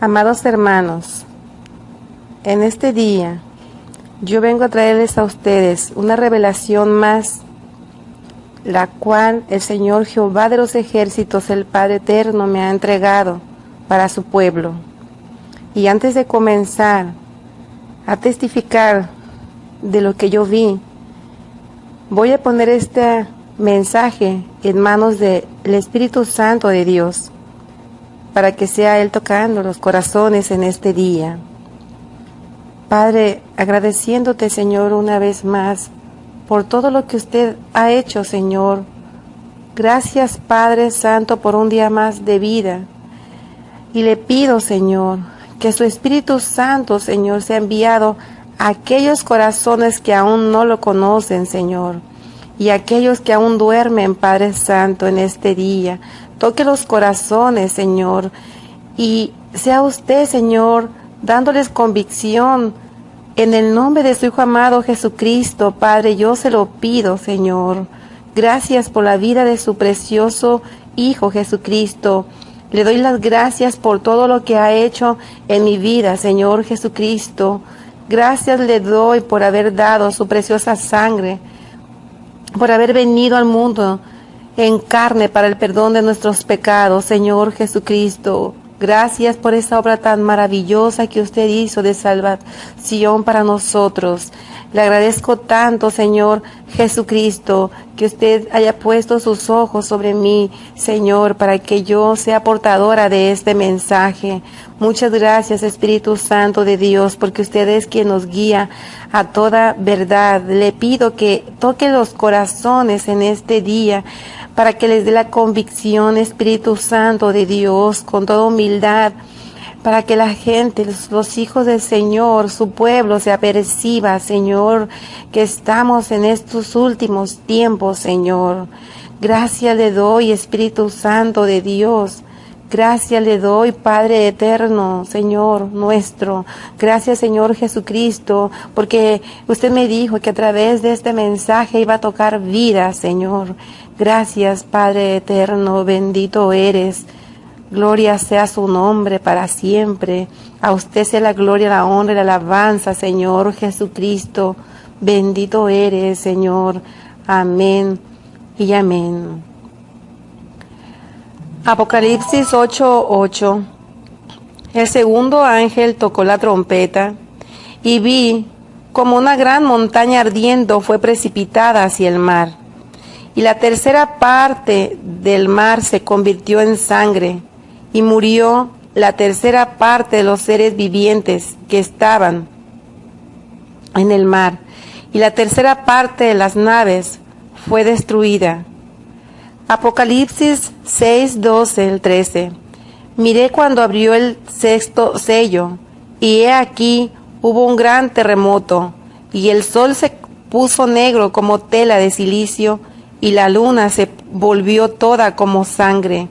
Amados hermanos, en este día yo vengo a traerles a ustedes una revelación más, la cual el Señor Jehová de los ejércitos, el Padre Eterno, me ha entregado para su pueblo. Y antes de comenzar a testificar de lo que yo vi, voy a poner este mensaje en manos del Espíritu Santo de Dios, para que sea Él tocando los corazones en este día. Padre, agradeciéndote, Señor, una vez más por todo lo que usted ha hecho, Señor. Gracias, Padre Santo, por un día más de vida. Y le pido, Señor, que su Espíritu Santo, Señor, sea enviado a aquellos corazones que aún no lo conocen, Señor, y a aquellos que aún duermen, Padre Santo, en este día. Toque los corazones, Señor, y sea usted, Señor, dándoles convicción en el nombre de su Hijo amado Jesucristo. Padre, yo se lo pido, Señor. Gracias por la vida de su precioso Hijo Jesucristo. Le doy las gracias por todo lo que ha hecho en mi vida, Señor Jesucristo. Gracias le doy por haber dado su preciosa sangre, por haber venido al mundo en carne para el perdón de nuestros pecados, Señor Jesucristo. Gracias por esa obra tan maravillosa que usted hizo de salvación para nosotros. Le agradezco tanto, Señor Jesucristo, que usted haya puesto sus ojos sobre mí, Señor, para que yo sea portadora de este mensaje. Muchas gracias, Espíritu Santo de Dios, porque usted es quien nos guía a toda verdad. Le pido que toque los corazones en este día, para que les dé la convicción, Espíritu Santo de Dios, con toda humildad, para que la gente, los hijos del Señor, su pueblo, se aperciba, Señor, que estamos en estos últimos tiempos, Señor. Gracias le doy, Espíritu Santo de Dios. Gracias le doy, Padre eterno, Señor nuestro. Gracias, Señor Jesucristo, porque usted me dijo que a través de este mensaje iba a tocar vida, Señor. Gracias, Padre eterno, bendito eres. Gloria sea su nombre para siempre. A usted sea la gloria, la honra y la alabanza, Señor Jesucristo. Bendito eres, Señor. Amén y amén. Apocalipsis 8:8. El segundo ángel tocó la trompeta y vi como una gran montaña ardiendo fue precipitada hacia el mar. Y la tercera parte del mar se convirtió en sangre, y murió la tercera parte de los seres vivientes que estaban en el mar, y la tercera parte de las naves fue destruida. Apocalipsis 6:12-13. Miré cuando abrió el sexto sello, y he aquí hubo un gran terremoto, y el sol se puso negro como tela de silicio, y la luna se volvió toda como sangre,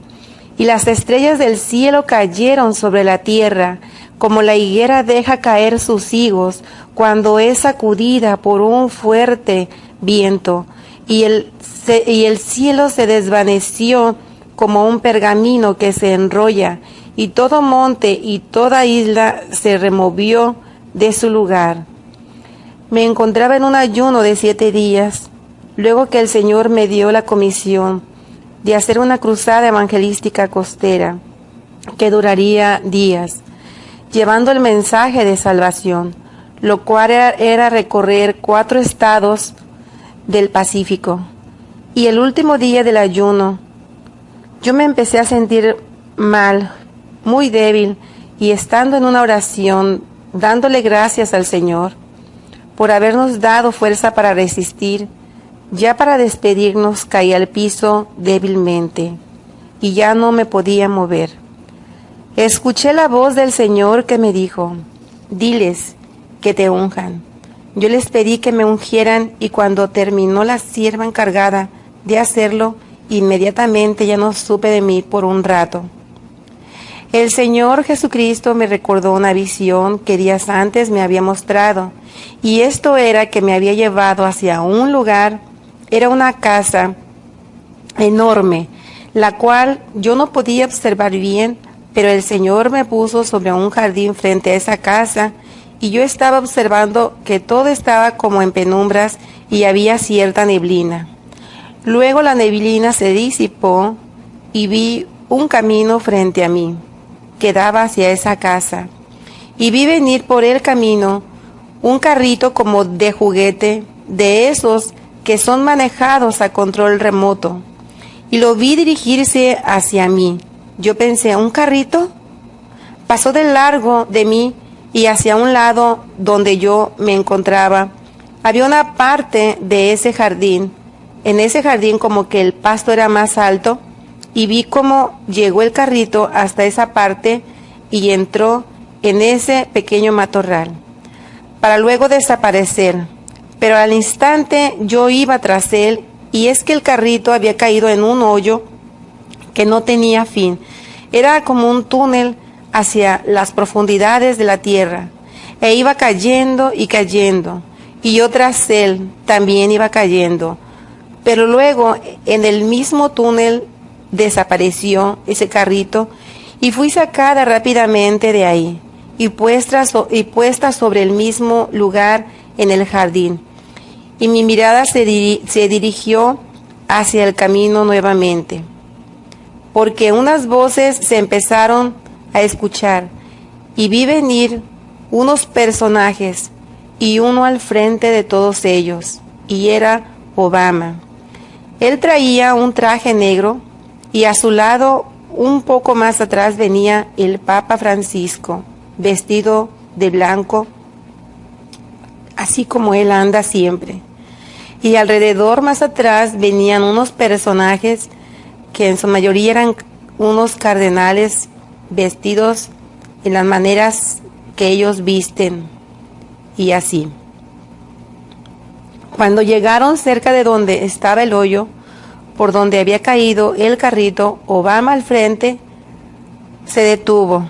y las estrellas del cielo cayeron sobre la tierra, como la higuera deja caer sus higos cuando es sacudida por un fuerte viento, y el cielo se desvaneció como un pergamino que se enrolla, y todo monte y toda isla se removió de su lugar. Me encontraba en un ayuno de 7 días, luego que el Señor me dio la comisión de hacer una cruzada evangelística costera que duraría días, llevando el mensaje de salvación, lo cual era recorrer 4 estados del Pacífico. Y el último día del ayuno, yo me empecé a sentir mal, muy débil, y estando en una oración, dándole gracias al Señor por habernos dado fuerza para resistir, ya para despedirnos caí al piso débilmente, y ya no me podía mover. Escuché la voz del Señor que me dijo: diles que te unjan. Yo les pedí que me ungieran, y cuando terminó la sierva encargada de hacerlo, inmediatamente ya no supe de mí por un rato. El Señor Jesucristo me recordó una visión que días antes me había mostrado, y esto era que me había llevado hacia un lugar. Era una casa enorme, la cual yo no podía observar bien Pero el Señor me puso sobre un jardín frente a esa casa, y yo estaba observando que todo estaba como en penumbras y había cierta neblina. Luego la neblina se disipó y vi un camino frente a mí, que daba hacia esa casa. Y vi venir por el camino un carrito como de juguete, de esos que son manejados a control remoto. Y lo vi dirigirse hacia mí. Yo pensé, ¿un carrito? Pasó de largo de mí y hacia un lado donde yo me encontraba. Había una parte de ese jardín. En ese jardín como que el pasto era más alto, y vi cómo llegó el carrito hasta esa parte y entró en ese pequeño matorral, para luego desaparecer. Pero al instante yo iba tras él, y es que el carrito había caído en un hoyo que no tenía fin. Era como un túnel hacia las profundidades de la tierra, e iba cayendo y cayendo, y yo tras él también iba cayendo. Pero luego en el mismo túnel desapareció ese carrito, y fui sacada rápidamente de ahí y puesta sobre el mismo lugar en el jardín. Y mi mirada se dirigió hacia el camino nuevamente, porque unas voces se empezaron a escuchar, y vi venir unos personajes, y uno al frente de todos ellos, y era Obama. Él traía un traje negro, y a su lado, un poco más atrás, venía el Papa Francisco, vestido de blanco, así como él anda siempre. Y alrededor, más atrás, venían unos personajes que en su mayoría eran unos cardenales vestidos en las maneras que ellos visten, y así. Cuando llegaron cerca de donde estaba el hoyo, por donde había caído el carrito, Obama al frente se detuvo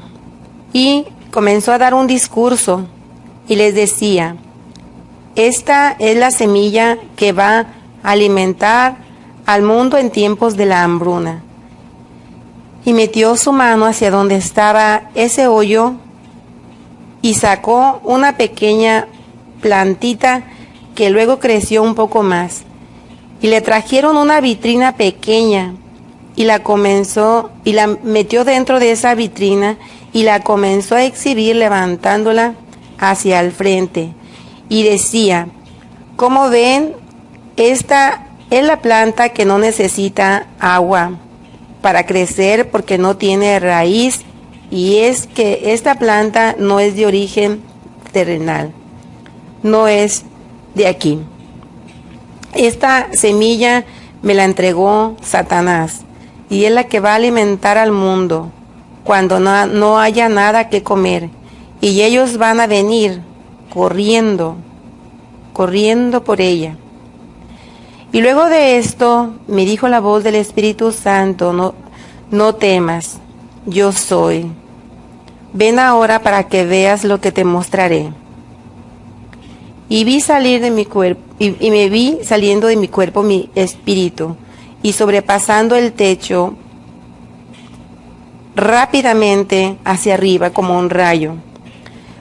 y comenzó a dar un discurso, y les decía: esta es la semilla que va a alimentar al mundo en tiempos de la hambruna. Y metió su mano hacia donde estaba ese hoyo y sacó una pequeña plantita que luego creció un poco más. Y le trajeron una vitrina pequeña, y la metió dentro de esa vitrina y la comenzó a exhibir, levantándola hacia el frente. Y decía: como ven, esta es la planta que no necesita agua para crecer, porque no tiene raíz, y es que esta planta no es de origen terrenal, no es de aquí. Esta semilla me la entregó Satanás, y es la que va a alimentar al mundo cuando no haya nada que comer, y ellos van a venir corriendo por ella. Y luego de esto me dijo la voz del Espíritu Santo: no temas, yo soy. Ven ahora para que veas lo que te mostraré. Y vi salir de mi cuerpo, y me vi saliendo de mi cuerpo mi espíritu, y sobrepasando el techo rápidamente hacia arriba como un rayo.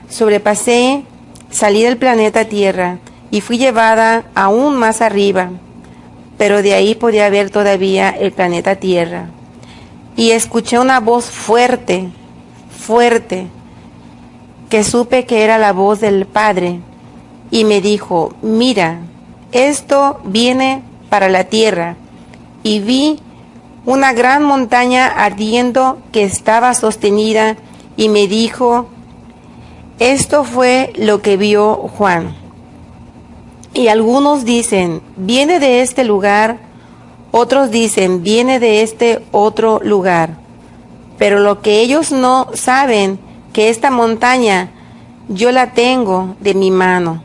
Sobrepasé, salí del planeta Tierra y fui llevada aún más arriba, pero de ahí podía ver todavía el planeta Tierra. Y escuché una voz fuerte, que supe que era la voz del Padre, y me dijo: mira, esto viene para la tierra. Y vi una gran montaña ardiendo que estaba sostenida, y me dijo: esto fue lo que vio Juan. Y algunos dicen: viene de este lugar, otros dicen: viene de este otro lugar. Pero lo que ellos no saben, que esta montaña yo la tengo de mi mano,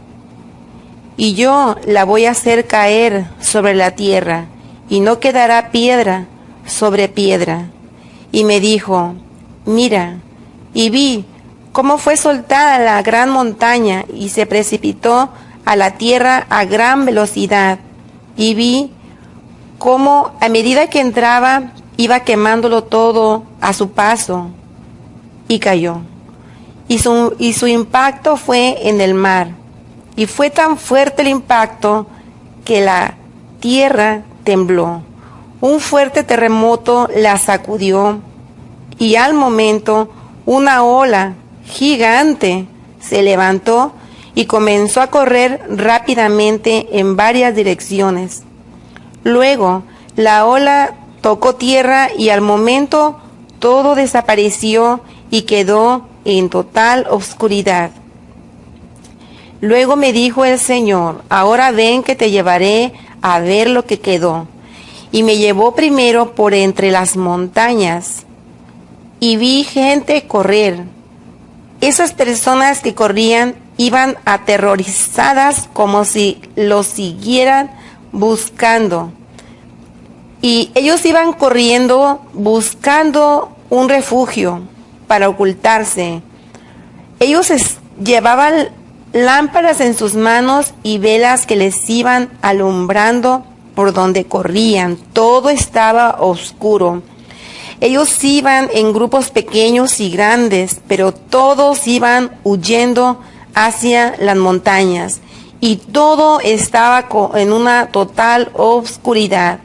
y yo la voy a hacer caer sobre la tierra, y no quedará piedra sobre piedra. Y me dijo: mira. Y vi cómo fue soltada la gran montaña, y se precipitó a la tierra a gran velocidad. Y vi cómo a medida que entraba, iba quemándolo todo a su paso. y cayó. Y su impacto fue en el mar. Y fue tan fuerte el impacto que la tierra tembló. Un fuerte terremoto la sacudió y al momento una ola gigante se levantó y comenzó a correr rápidamente en varias direcciones. Luego la ola tocó tierra y al momento todo desapareció y quedó en total oscuridad. Luego me dijo el Señor: ahora ven que te llevaré a ver lo que quedó. Y me llevó primero por entre las montañas y vi gente correr. Esas personas que corrían iban aterrorizadas como si los siguieran buscando. Y ellos iban corriendo buscando un refugio para ocultarse. Ellos llevaban lámparas en sus manos y velas que les iban alumbrando por donde corrían. Todo estaba oscuro. Ellos iban en grupos pequeños y grandes, pero todos iban huyendo hacia las montañas y todo estaba en una total oscuridad.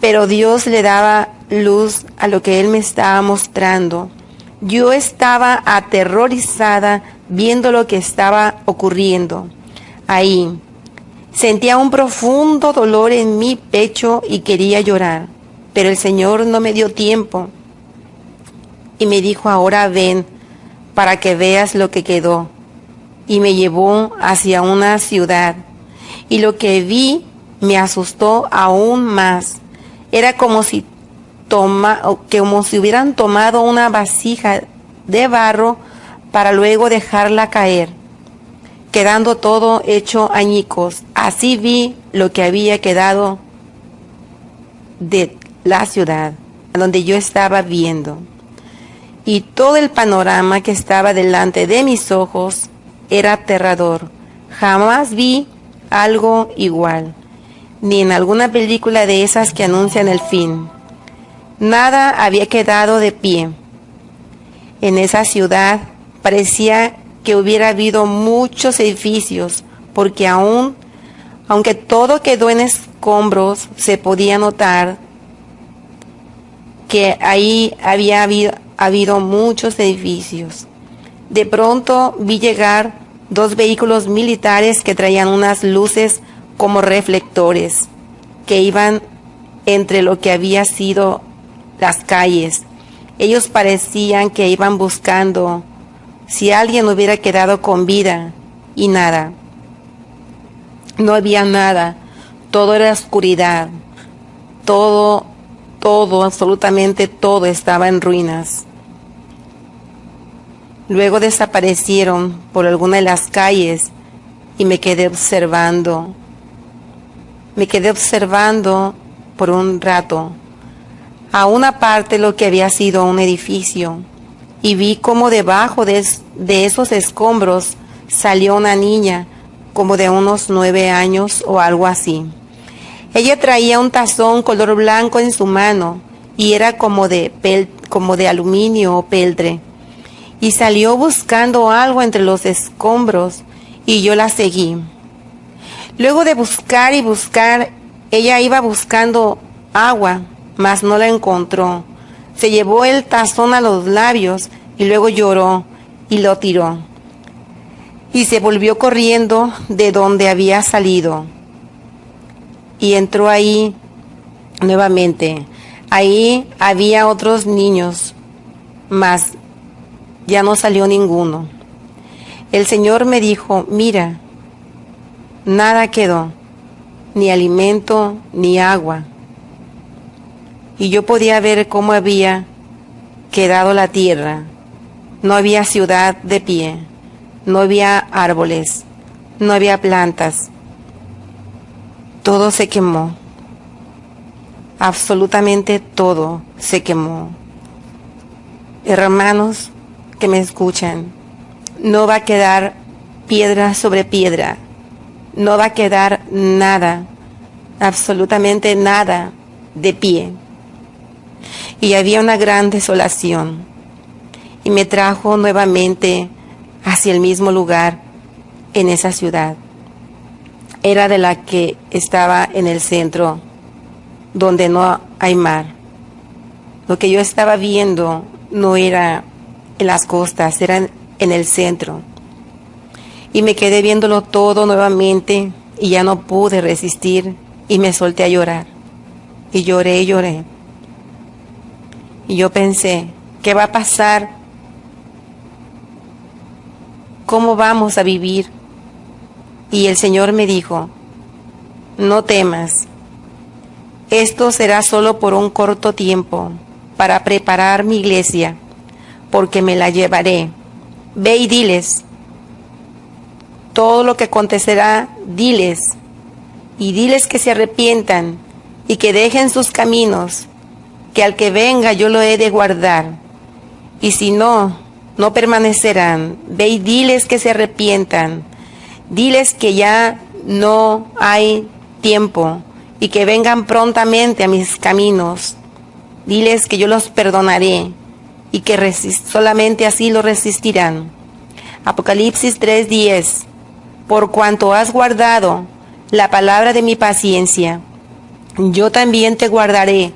Pero Dios le daba luz a lo que Él me estaba mostrando. Yo estaba aterrorizada viendo lo que estaba ocurriendo ahí. Sentía un profundo dolor en mi pecho y quería llorar, pero el Señor no me dio tiempo y me dijo: ahora ven para que veas lo que quedó. Y me llevó hacia una ciudad y lo que vi me asustó aún más. Era como si hubieran tomado una vasija de barro para luego dejarla caer, quedando todo hecho añicos. Así vi lo que había quedado de la ciudad a donde yo estaba viendo. Y todo el panorama que estaba delante de mis ojos era aterrador. Jamás vi algo igual, ni en alguna película de esas que anuncian el fin. Nada había quedado de pie. En esa ciudad parecía que hubiera habido muchos edificios, porque aunque todo quedó en escombros, se podía notar que ahí había habido muchos edificios. De pronto vi llegar 2 vehículos militares que traían unas luces como reflectores, que iban entre lo que había sido las calles. Ellos parecían que iban buscando si alguien hubiera quedado con vida, y nada. No había nada. Todo era oscuridad. Todo, absolutamente todo estaba en ruinas. Luego desaparecieron por alguna de las calles y me quedé observando. Me quedé observando por un rato a una parte lo que había sido un edificio y vi como debajo de esos escombros salió una niña como de unos 9 años o algo así. Ella traía un tazón color blanco en su mano y era como de aluminio o peltre, y salió buscando algo entre los escombros y yo la seguí. Luego de buscar y buscar, ella iba buscando agua, mas no la encontró. Se llevó el tazón a los labios y luego lloró y lo tiró. Y se volvió corriendo de donde había salido. Y entró ahí nuevamente. Ahí había otros niños, mas ya no salió ninguno. El Señor me dijo: mira, nada quedó, ni alimento ni agua. Y yo podía ver cómo había quedado la tierra. No había ciudad de pie, no había árboles, no había plantas. Todo se quemó. Absolutamente todo se quemó. Hermanos que me escuchan, no va a quedar piedra sobre piedra, no va a quedar nada, absolutamente nada de pie. Y había una gran desolación. y me trajo nuevamente hacia el mismo lugar en esa ciudad. Era de la que estaba en el centro, donde no hay mar. Lo que yo estaba viendo no era en las costas, era en el centro. Y me quedé viéndolo todo nuevamente y ya no pude resistir y me solté a llorar. Y lloré y lloré. Y yo pensé, ¿qué va a pasar? ¿Cómo vamos a vivir? Y el Señor me dijo, no temas, esto será solo por un corto tiempo, para preparar mi iglesia, porque me la llevaré. Ve y diles, todo lo que acontecerá, diles, y diles que se arrepientan, y que dejen sus caminos, que al que venga yo lo he de guardar, y si no, no permanecerán. Ve y diles que se arrepientan, diles que ya no hay tiempo y que vengan prontamente a mis caminos. Diles que yo los perdonaré y que solamente así lo resistirán. Apocalipsis 3:10. Por cuanto has guardado la palabra de mi paciencia, yo también te guardaré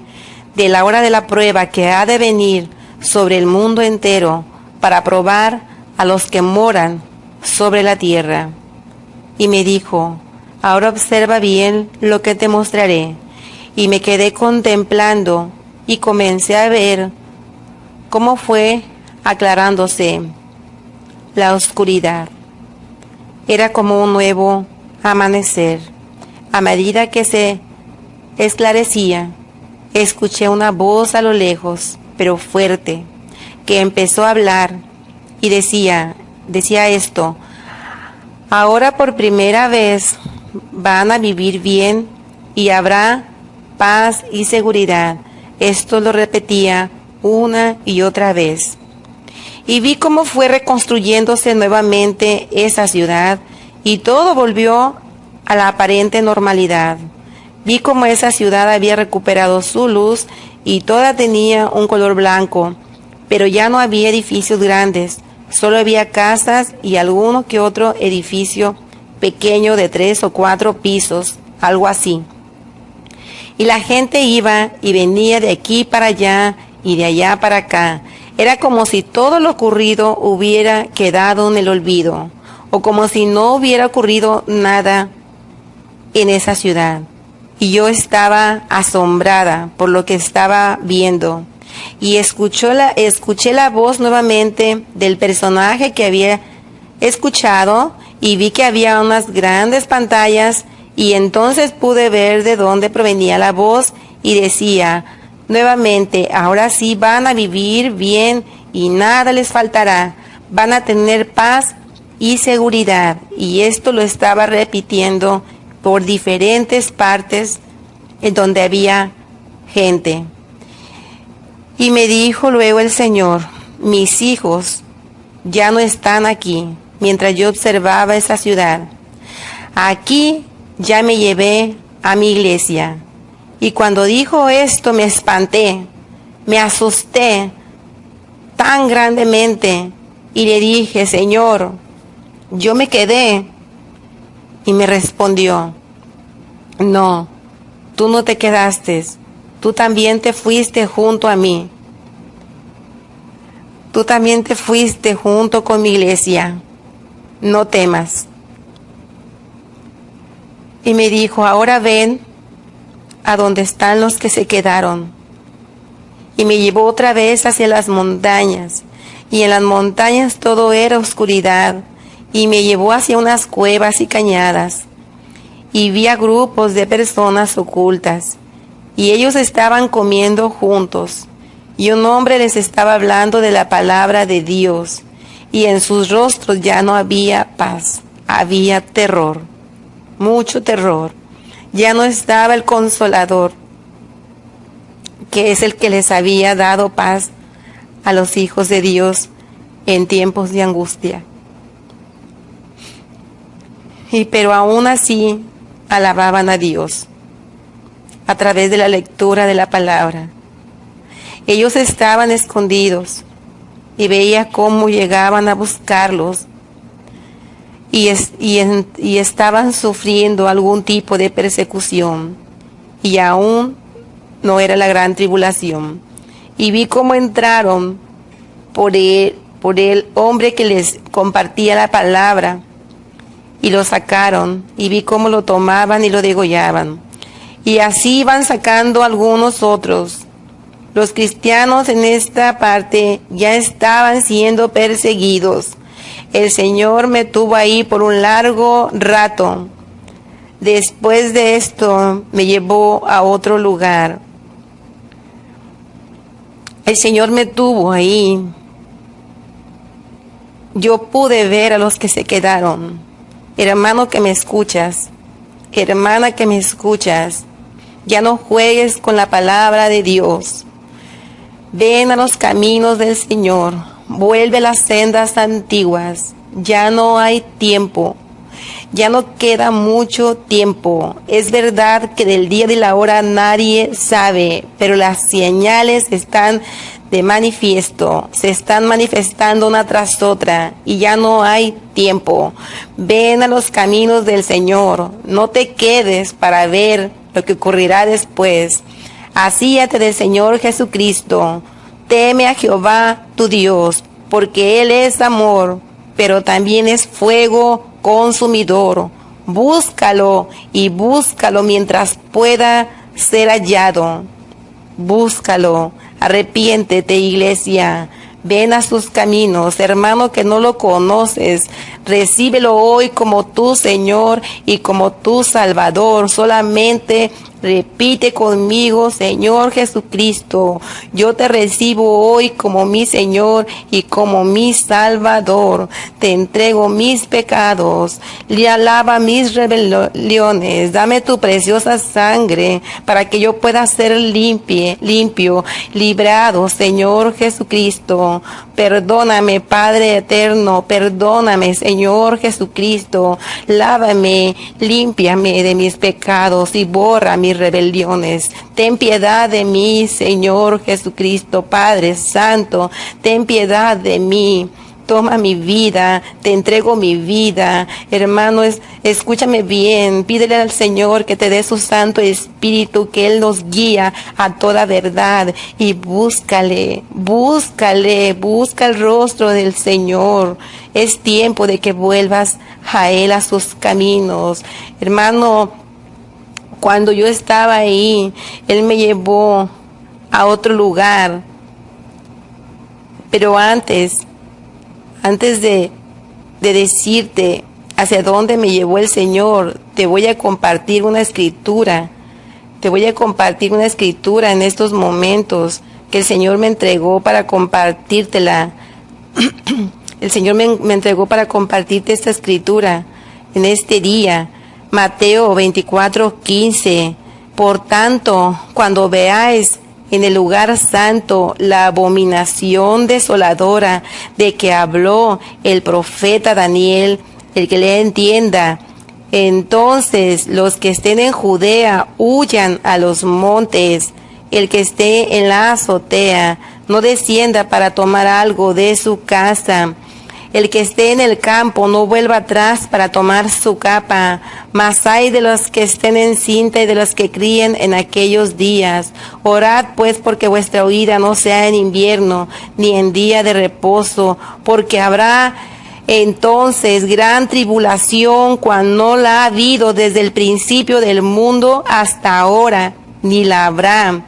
de la hora de la prueba que ha de venir sobre el mundo entero para probar a los que moran sobre la tierra. Y me dijo, ahora observa bien lo que te mostraré. Y me quedé contemplando y comencé a ver cómo fue aclarándose la oscuridad. Era como un nuevo amanecer. A medida que se esclarecía, escuché una voz a lo lejos, pero fuerte, que empezó a hablar y decía esto: ahora por primera vez van a vivir bien y habrá paz y seguridad. Esto lo repetía una y otra vez. Y vi cómo fue reconstruyéndose nuevamente esa ciudad y todo volvió a la aparente normalidad. Vi cómo esa ciudad había recuperado su luz y toda tenía un color blanco, pero ya no había edificios grandes, solo había casas y alguno que otro edificio pequeño de 3 o 4 pisos, algo así. Y la gente iba y venía de aquí para allá y de allá para acá. Era como si todo lo ocurrido hubiera quedado en el olvido, o como si no hubiera ocurrido nada en esa ciudad. Y yo estaba asombrada por lo que estaba viendo. Y escuché la voz nuevamente del personaje que había escuchado y vi que había unas grandes pantallas y entonces pude ver de dónde provenía la voz y decía nuevamente, ahora sí van a vivir bien y nada les faltará, van a tener paz y seguridad. Y esto lo estaba repitiendo por diferentes partes en donde había gente. Y me dijo luego el Señor, mis hijos ya no están aquí, mientras yo observaba esa ciudad. Aquí ya me llevé a mi iglesia. Y cuando dijo esto me espanté, me asusté tan grandemente y le dije, Señor, yo me quedé. Y me respondió, no, tú no te quedaste, tú también te fuiste junto a mí. Tú también te fuiste junto con mi iglesia. No temas. Y me dijo, ahora ven a donde están los que se quedaron. Y me llevó otra vez hacia las montañas. Y en las montañas todo era oscuridad. Y me llevó hacia unas cuevas y cañadas. Y vi a grupos de personas ocultas. Y ellos estaban comiendo juntos. Y un hombre les estaba hablando de la palabra de Dios. Y en sus rostros ya no había paz, había terror, mucho terror. Ya no estaba el Consolador, que es el que les había dado paz a los hijos de Dios en tiempos de angustia. Pero aún así alababan a Dios a través de la lectura de la palabra. Ellos estaban escondidos y veía cómo llegaban a buscarlos y estaban sufriendo algún tipo de persecución, y aún no era la gran tribulación. Y vi cómo entraron por el hombre que les compartía la palabra, y lo sacaron, y vi cómo lo tomaban y lo degollaban. Y así iban sacando algunos otros. Los cristianos en esta parte ya estaban siendo perseguidos. El Señor me tuvo ahí por un largo rato. Después de esto me llevó a otro lugar. El Señor me tuvo ahí. Yo pude ver a los que se quedaron. Hermano que me escuchas, hermana que me escuchas, ya no juegues con la palabra de Dios. Ven a los caminos del Señor, vuelve a las sendas antiguas. Ya no hay tiempo, ya no queda mucho tiempo. Es verdad que del día y de la hora nadie sabe, pero las señales están de manifiesto, se están manifestando una tras otra y ya no hay tiempo. Ven a los caminos del Señor, no te quedes para ver lo que ocurrirá después. Asíate del Señor Jesucristo, teme a Jehová tu Dios, porque Él es amor, pero también es fuego consumidor. Búscalo y búscalo mientras pueda ser hallado. Búscalo, arrepiéntete, iglesia. Ven a sus caminos, hermano que no lo conoces, recíbelo hoy como tu Señor y como tu Salvador. Solamente repite conmigo: Señor Jesucristo, yo te recibo hoy como mi Señor y como mi Salvador. Te entrego mis pecados, lava mis rebeliones, dame tu preciosa sangre para que yo pueda ser limpio, librado, Señor Jesucristo. Perdóname, Padre eterno, perdóname, Señor Jesucristo. Lávame, límpiame de mis pecados y borra mis rebeliones. Ten piedad de mí, Señor Jesucristo. Padre Santo, ten piedad de mí. Toma mi vida, te entrego mi vida. Hermano, escúchame bien, pídele al Señor que te dé su Santo Espíritu, que Él nos guía a toda verdad. Y búscale, busca el rostro del Señor. Es tiempo de que vuelvas a Él, a sus caminos. Hermano, cuando yo estaba ahí, Él me llevó a otro lugar. Pero antes de decirte hacia dónde me llevó el Señor, te voy a compartir una escritura. Te voy a compartir una escritura en estos momentos que el Señor me entregó para compartírtela. El Señor me entregó para compartirte esta escritura en este día. Mateo 24:15. Por tanto, cuando veáis en el lugar santo la abominación desoladora de que habló el profeta Daniel, el que le entienda, entonces los que estén en Judea huyan a los montes. El que esté en la azotea no descienda para tomar algo de su casa. El que esté en el campo no vuelva atrás para tomar su capa. Mas hay de los que estén en cinta y de los que críen en aquellos días. Orad pues porque vuestra huida no sea en invierno, ni en día de reposo, porque habrá entonces gran tribulación, cual no la ha habido desde el principio del mundo hasta ahora, ni la habrá.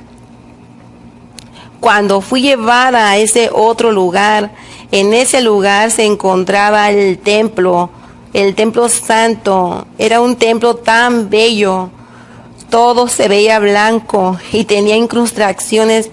Cuando fui llevada a ese otro lugar, en ese lugar se encontraba el templo santo. Era un templo tan bello, todo se veía blanco y tenía incrustaciones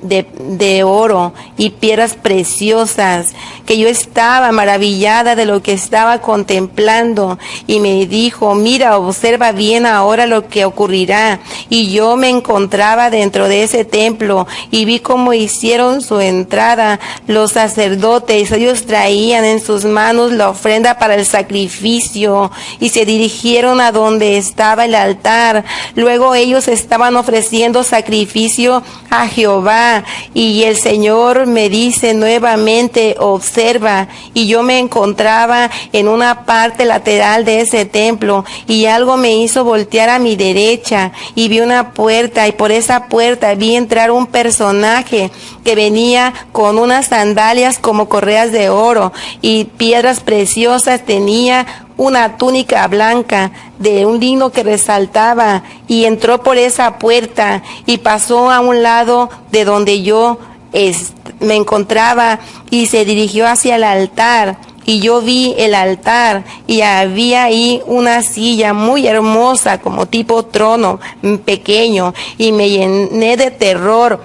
de oro y piedras preciosas, que yo estaba maravillada de lo que estaba contemplando. Y me dijo: mira, observa bien ahora lo que ocurrirá. Y yo me encontraba dentro de ese templo y vi cómo hicieron su entrada los sacerdotes. Ellos traían en sus manos la ofrenda para el sacrificio y se dirigieron a donde estaba el altar. Luego ellos estaban ofreciendo sacrificio a Jehová acá y el Señor me dice nuevamente, observa, y yo me encontraba en una parte lateral de ese templo y algo me hizo voltear a mi derecha y vi una puerta y por esa puerta vi entrar un personaje que venía con unas sandalias como correas de oro y piedras preciosas, tenía una túnica blanca de un lino que resaltaba y entró por esa puerta y pasó a un lado de donde yo me encontraba y se dirigió hacia el altar. Y yo vi el altar y había ahí una silla muy hermosa como tipo trono pequeño y me llené de terror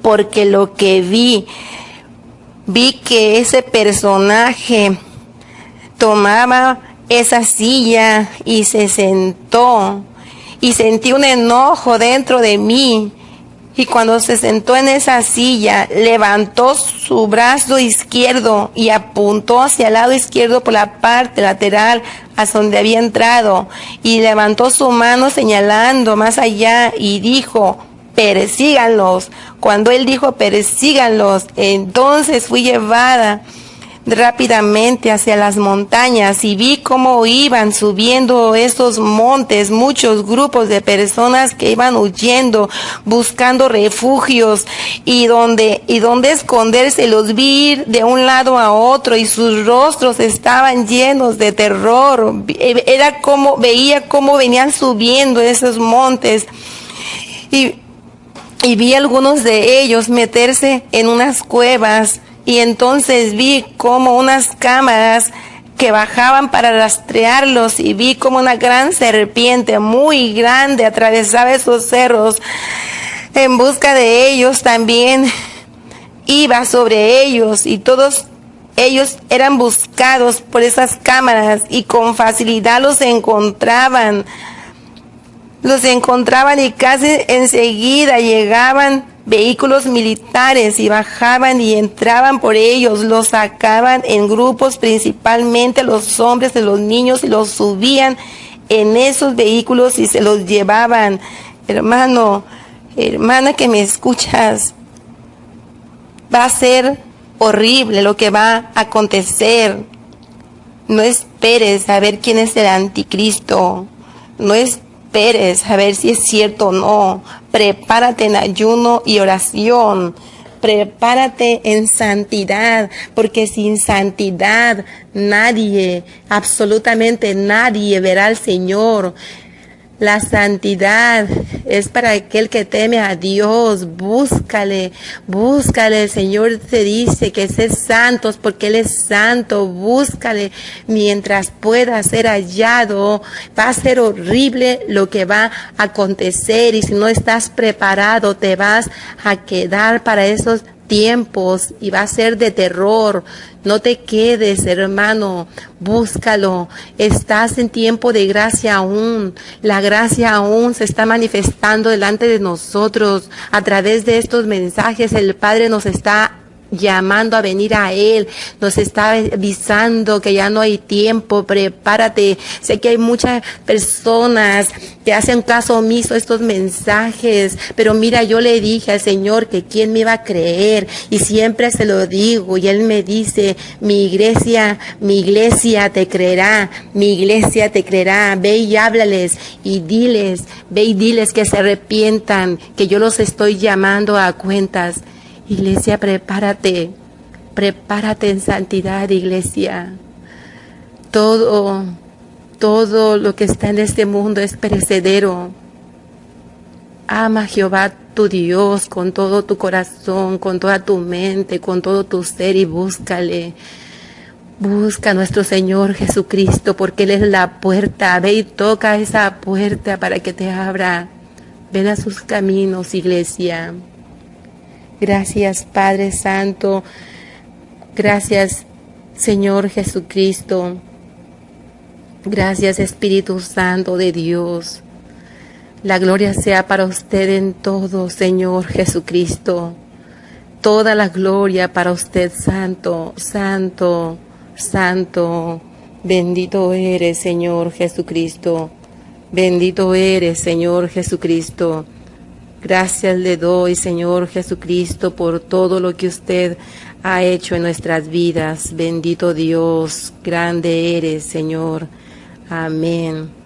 porque lo que vi que ese personaje tomaba esa silla y se sentó y sentí un enojo dentro de mí. Y cuando se sentó en esa silla, levantó su brazo izquierdo y apuntó hacia el lado izquierdo por la parte lateral hacia donde había entrado. Y levantó su mano señalando más allá y dijo, persíganlos. Cuando él dijo, persíganlos, entonces fui llevada rápidamente hacia las montañas y vi cómo iban subiendo esos montes muchos grupos de personas que iban huyendo, buscando refugios y donde esconderse. Los vi ir de un lado a otro y sus rostros estaban llenos de terror. Era como veía cómo venían subiendo esos montes y vi algunos de ellos meterse en unas cuevas. Y entonces vi como unas cámaras que bajaban para rastrearlos y vi como una gran serpiente muy grande atravesaba esos cerros en busca de ellos. También iba sobre ellos y todos ellos eran buscados por esas cámaras y con facilidad los encontraban y casi enseguida llegaban vehículos militares y bajaban y entraban por ellos, los sacaban en grupos, principalmente los hombres y los niños, y los subían en esos vehículos y se los llevaban. Hermano, hermana que me escuchas, va a ser horrible lo que va a acontecer. No esperes a ver quién es el anticristo, no esperes a ver si es cierto o no. Prepárate en ayuno y oración. Prepárate en santidad, porque sin santidad nadie, absolutamente nadie verá al Señor. La santidad es para aquel que teme a Dios. Búscale. El Señor te dice que sed santos porque Él es santo. Búscale mientras pueda ser hallado. Va a ser horrible lo que va a acontecer y si no estás preparado te vas a quedar para esos tiempos y va a ser de terror. No te quedes, hermano, búscalo. Estás en tiempo de gracia aún. La gracia aún se está manifestando delante de nosotros. A través de estos mensajes el Padre nos está llamando a venir a Él, nos está avisando que ya no hay tiempo. Prepárate. Sé que hay muchas personas que hacen caso omiso a estos mensajes, pero mira, yo le dije al Señor que quién me iba a creer y siempre se lo digo y Él me dice, mi iglesia te creerá, mi iglesia te creerá. Ve y háblales y diles, ve y diles que se arrepientan, que yo los estoy llamando a cuentas. Iglesia, prepárate en santidad, iglesia. Todo lo que está en este mundo es perecedero. Ama a Jehová tu Dios con todo tu corazón, con toda tu mente, con todo tu ser y búscale. Busca a nuestro Señor Jesucristo porque Él es la puerta. Ve y toca esa puerta para que te abra. Ven a sus caminos, iglesia. Gracias, Padre Santo. Gracias, Señor Jesucristo. Gracias, Espíritu Santo de Dios. La gloria sea para usted en todo, Señor Jesucristo. Toda la gloria para usted, Santo, Santo, Santo. Bendito eres, Señor Jesucristo. Bendito eres, Señor Jesucristo. Gracias le doy, Señor Jesucristo, por todo lo que usted ha hecho en nuestras vidas. Bendito Dios, grande eres, Señor. Amén.